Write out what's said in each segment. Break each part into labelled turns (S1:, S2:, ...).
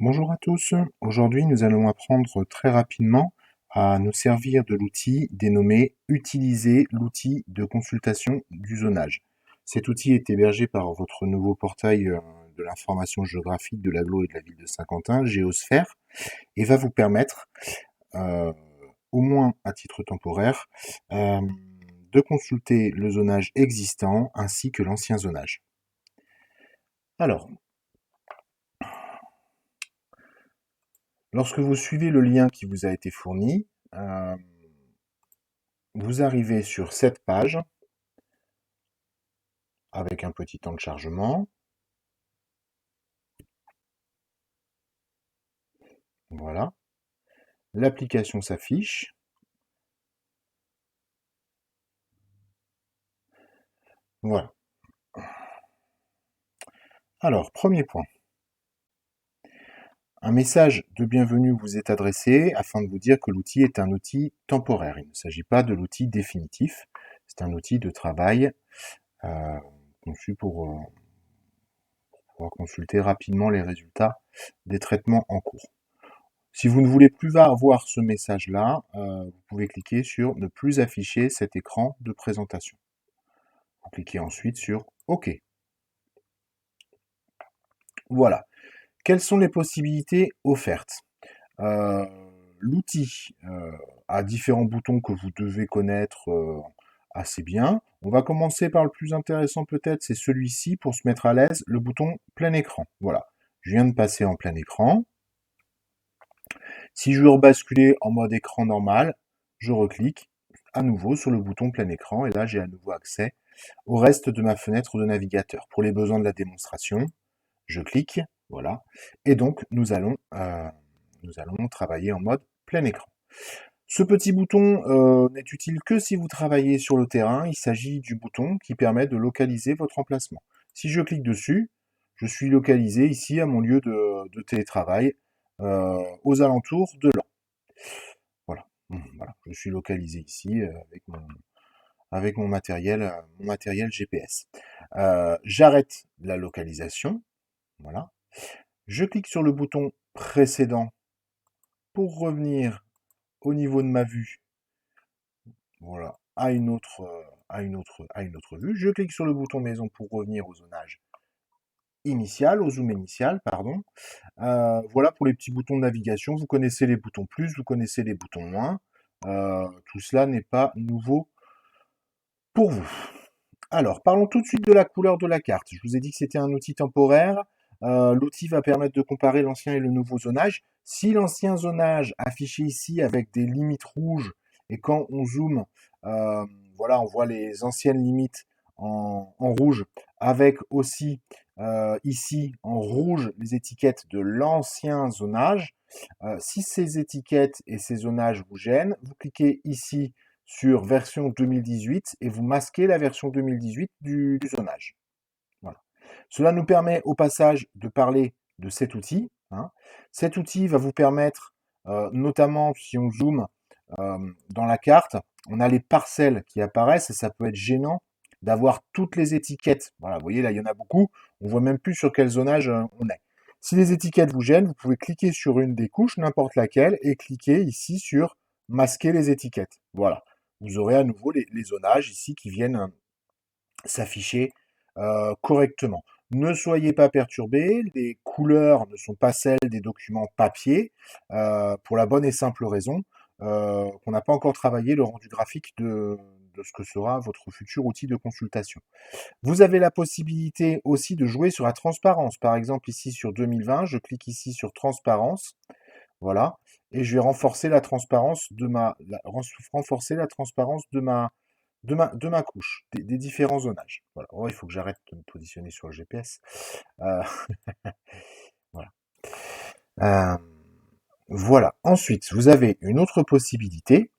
S1: Bonjour à tous, aujourd'hui nous allons apprendre très rapidement à nous servir de l'outil dénommé Utiliser l'outil de consultation du zonage. Cet outil est hébergé par votre nouveau portail de l'information géographique de l'agglo et de la ville de Saint-Quentin, Géosphère, et va vous permettre, euh, au moins à titre temporaire, euh, de consulter le zonage existant ainsi que l'ancien zonage. Alors, lorsque vous suivez le lien qui vous a été fourni, vous arrivez sur cette page avec un petit temps de chargement. Voilà. L'application s'affiche. Voilà. Alors, premier point. Un message de bienvenue vous est adressé afin de vous dire que l'outil est un outil temporaire. Il ne s'agit pas de l'outil définitif. C'est un outil de travail conçu pour pouvoir consulter rapidement les résultats des traitements en cours. Si vous ne voulez plus voir ce message-là, vous pouvez cliquer sur ne plus afficher cet écran de présentation. Vous cliquez ensuite sur OK. Voilà. Quelles sont les possibilités offertes? Euh, L'outil a différents boutons que vous devez connaître assez bien. On va commencer par le plus intéressant peut-être, c'est celui-ci pour se mettre à l'aise, le bouton plein écran. Voilà. Je viens de passer en plein écran. Si je veux rebasculer en mode écran normal, je reclique à nouveau sur le bouton plein écran et là j'ai à nouveau accès au reste de ma fenêtre de navigateur. Pour les besoins de la démonstration, je clique, voilà, et donc nous allons travailler en mode plein écran. Ce petit bouton n'est utile que si vous travaillez sur le terrain. Il s'agit du bouton qui permet de localiser votre emplacement. Si je clique dessus, je suis localisé ici à mon lieu de télétravail aux alentours de Laon. Voilà. Voilà, je suis localisé ici avec mon matériel GPS. J'arrête la localisation. Voilà. Je clique sur le bouton précédent pour revenir au niveau de ma vue, voilà, à une autre vue. Je clique sur le bouton maison pour revenir au zonage initial, au zoom initial, pardon. Voilà pour les petits boutons de navigation. Vous connaissez les boutons plus, vous connaissez les boutons moins. Tout cela n'est pas nouveau pour vous. Alors, parlons tout de suite de la couleur de la carte. Je vous ai dit que c'était un outil temporaire. L'outil va permettre de comparer l'ancien et le nouveau zonage. Si l'ancien zonage affiché ici avec des limites rouges, et quand on zoome, voilà, on voit les anciennes limites en rouge, avec aussi ici en rouge les étiquettes de l'ancien zonage. Si ces étiquettes et ces zonages vous gênent, vous cliquez ici sur version 2018 et vous masquez la version 2018 du zonage. Voilà. Cela nous permet au passage de parler de cet outil. Cet outil va vous permettre, notamment si on zoome dans la carte, on a les parcelles qui apparaissent et ça peut être gênant d'avoir toutes les étiquettes. Voilà, vous voyez là, il y en a beaucoup. On voit même plus sur quel zonage on est. Si les étiquettes vous gênent, vous pouvez cliquer sur une des couches, n'importe laquelle, et cliquer ici sur masquer les étiquettes. Voilà. Vous aurez à nouveau les zonages ici qui viennent s'afficher correctement. Ne soyez pas perturbés, les couleurs ne sont pas celles des documents papier, pour la bonne et simple raison qu'on n'a pas encore travaillé le rendu graphique de ce que sera votre futur outil de consultation. Vous avez la possibilité aussi de jouer sur la transparence. Par exemple, ici sur 2020, je clique ici sur transparence, voilà, et je vais renforcer la transparence renforcer la transparence de ma couche, des différents zonages. Voilà. Oh, il faut que j'arrête de me positionner sur le GPS. Euh, voilà. Euh, voilà. Ensuite, vous avez une autre possibilité,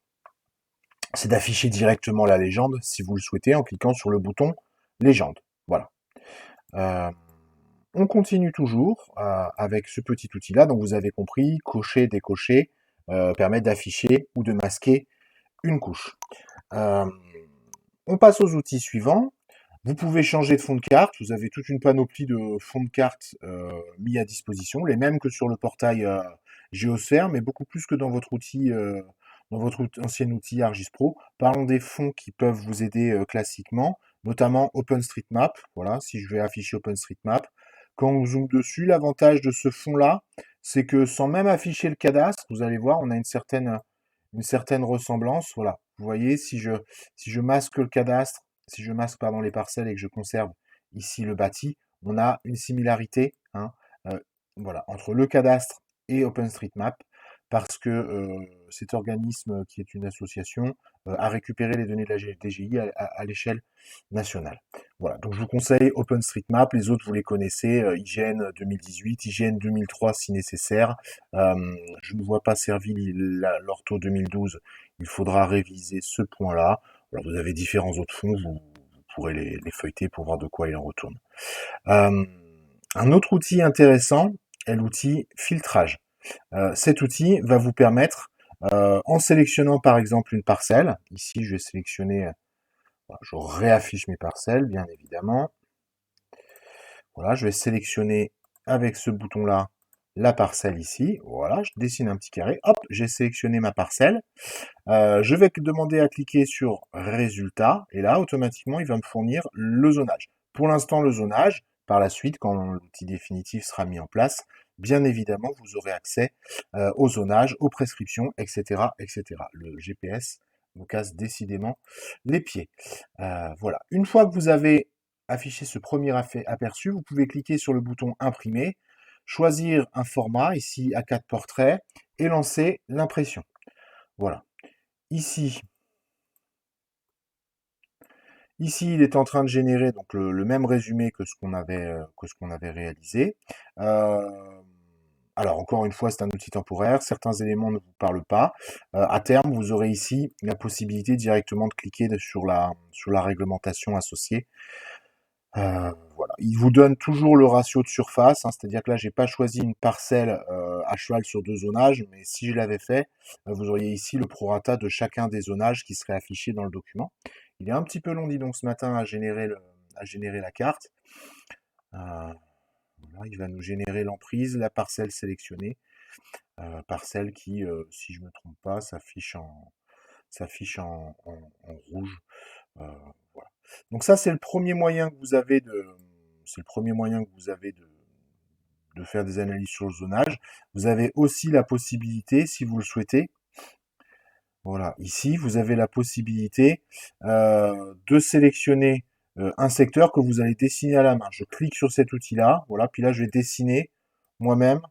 S1: c'est d'afficher directement la légende, si vous le souhaitez, en cliquant sur le bouton légende. Voilà. Euh, on continue toujours avec ce petit outil-là. Donc vous avez compris, cocher, décocher, permet d'afficher ou de masquer une couche. On passe aux outils suivants. Vous pouvez changer de fond de carte. Vous avez toute une panoplie de fonds de cartes mis à disposition, les mêmes que sur le portail Géosphère, mais beaucoup plus que dans votre ancien outil ArcGIS Pro. Parlons des fonds qui peuvent vous aider classiquement, notamment OpenStreetMap. Voilà, si je vais afficher OpenStreetMap, quand on zoome dessus, l'avantage de ce fond-là, c'est que sans même afficher le cadastre, vous allez voir, on a une certaine ressemblance. Voilà, vous voyez, si je masque le cadastre, si je masque pardon, les parcelles et que je conserve ici le bâti, on a une similarité, hein, euh, voilà, entre le cadastre et OpenStreetMap, parce que cet organisme, qui est une association, a récupéré les données de la DGI à l'échelle nationale. Voilà, donc je vous conseille OpenStreetMap, les autres vous les connaissez, IGN 2018, IGN 2003 si nécessaire. Je ne vois pas servi l'Ortho 2012, il faudra réviser ce point-là. Alors vous avez différents autres fonds, vous pourrez les feuilleter pour voir de quoi il en retourne. Euh, un autre outil intéressant est l'outil filtrage. Cet outil va vous permettre, en sélectionnant par exemple une parcelle, ici je vais sélectionner, voilà, je réaffiche mes parcelles bien évidemment, voilà, je vais sélectionner avec ce bouton-là la parcelle ici, voilà, je dessine un petit carré, hop, j'ai sélectionné ma parcelle, je vais demander à cliquer sur résultat, et là, automatiquement, il va me fournir le zonage. Pour l'instant, le zonage, par la suite, quand l'outil définitif sera mis en place, bien évidemment, vous aurez accès au zonage, aux prescriptions, etc., etc. Le GPS vous casse décidément les pieds. Voilà. Une fois que vous avez affiché ce premier aperçu, vous pouvez cliquer sur le bouton imprimer, choisir un format, ici à 4 portraits, et lancer l'impression. Voilà. Ici, ici, il est en train de générer donc le même résumé que ce qu'on avait réalisé. Euh, alors encore une fois, c'est un outil temporaire. Certains éléments ne vous parlent pas. À terme, vous aurez ici la possibilité directement de cliquer sur la réglementation associée. Voilà. Il vous donne toujours le ratio de surface, hein, c'est-à-dire que là, j'ai pas choisi une parcelle à cheval sur deux zonages, mais si je l'avais fait, vous auriez ici le prorata de chacun des zonages qui serait affiché dans le document. Il est un petit peu long, dis donc, ce matin à générer la carte. Voilà, il va nous générer l'emprise, la parcelle sélectionnée, parcelle qui, si je me trompe pas, s'affiche en rouge. Euh, voilà. Donc ça, c'est le premier moyen que vous avez de faire des analyses sur le zonage. Vous avez aussi la possibilité, si vous le souhaitez, voilà, ici, vous avez la possibilité de sélectionner un secteur que vous allez dessiner à la main. Je clique sur cet outil-là, voilà, puis là, je vais dessiner moi-même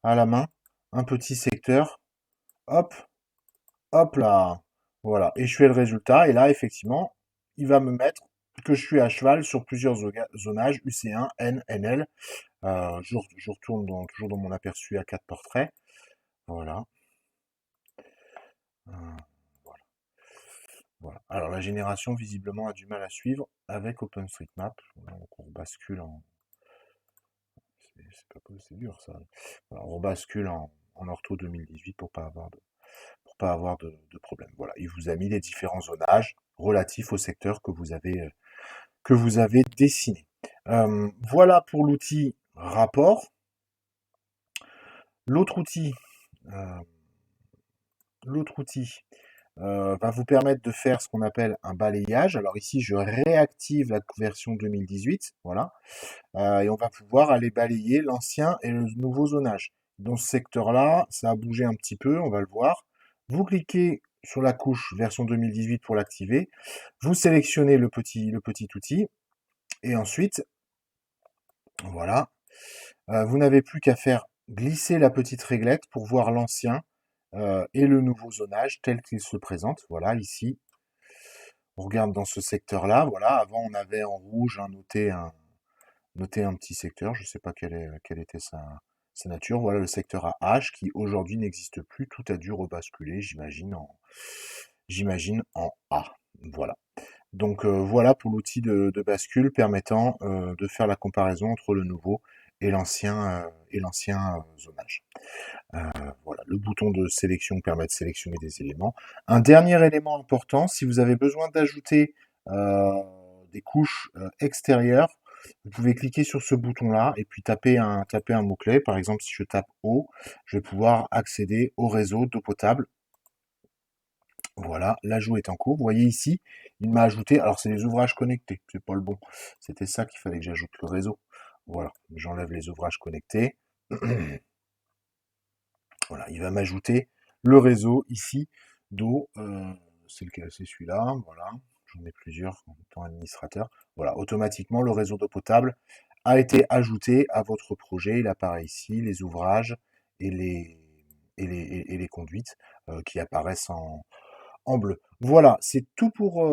S1: à la main un petit secteur. Hop, hop là, voilà, et je fais le résultat, et là, effectivement, il va me mettre que je suis à cheval sur plusieurs zonages, UC1, N, NL. Je retourne toujours dans mon aperçu à 4 portraits. Voilà. Euh, voilà. Voilà. Alors la génération, visiblement, a du mal à suivre avec OpenStreetMap. Donc on bascule en... C'est dur ça. Voilà, on bascule en Ortho 2018 pour pas avoir de problème. Voilà, il vous a mis les différents zonages relatifs au secteur que vous avez dessiné. Voilà pour l'outil rapport. L'autre outil, euh, l'autre outil va vous permettre de faire ce qu'on appelle un balayage. Alors ici, je réactive la version 2018, voilà, et on va pouvoir aller balayer l'ancien et le nouveau zonage. Dans ce secteur-là, ça a bougé un petit peu, on va le voir. Vous cliquez sur la couche version 2018 pour l'activer, vous sélectionnez le petit outil, et ensuite, voilà, vous n'avez plus qu'à faire glisser la petite réglette pour voir l'ancien et le nouveau zonage tel qu'il se présente. Voilà, ici, on regarde dans ce secteur-là. Voilà, avant, on avait en rouge noté un petit secteur. Je ne sais pas quelle était sa nature. Voilà le secteur à H qui aujourd'hui n'existe plus. Tout a dû rebasculer, j'imagine, en A. Voilà. Donc voilà pour l'outil de bascule permettant de faire la comparaison entre le nouveau et l'ancien zonage. Voilà, le bouton de sélection permet de sélectionner des éléments. Un dernier élément important, si vous avez besoin d'ajouter des couches extérieures, vous pouvez cliquer sur ce bouton-là et puis taper un mot-clé. Par exemple, si je tape eau, je vais pouvoir accéder au réseau d'eau potable. Voilà, l'ajout est en cours. Vous voyez ici, il m'a ajouté, alors c'est les ouvrages connectés, c'est pas le bon. C'était ça qu'il fallait que j'ajoute le réseau. Voilà, j'enlève les ouvrages connectés. Voilà, il va m'ajouter le réseau ici d'eau. C'est lequel? C'est celui-là. Voilà, j'en ai plusieurs en tant administrateur. Voilà, automatiquement, le réseau d'eau potable a été ajouté à votre projet. Il apparaît ici, les ouvrages et les conduites qui apparaissent en bleu. Voilà, c'est tout pour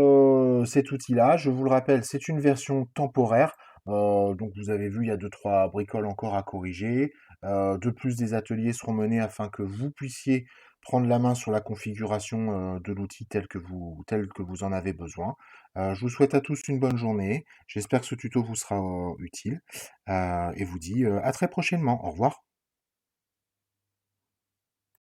S1: cet outil-là. Je vous le rappelle, c'est une version temporaire. Donc vous avez vu, il y a deux, trois bricoles encore à corriger. De plus, des ateliers seront menés afin que vous puissiez prendre la main sur la configuration de l'outil tel que vous en avez besoin. Je vous souhaite à tous une bonne journée. J'espère que ce tuto vous sera utile et vous dis à très prochainement. Au revoir.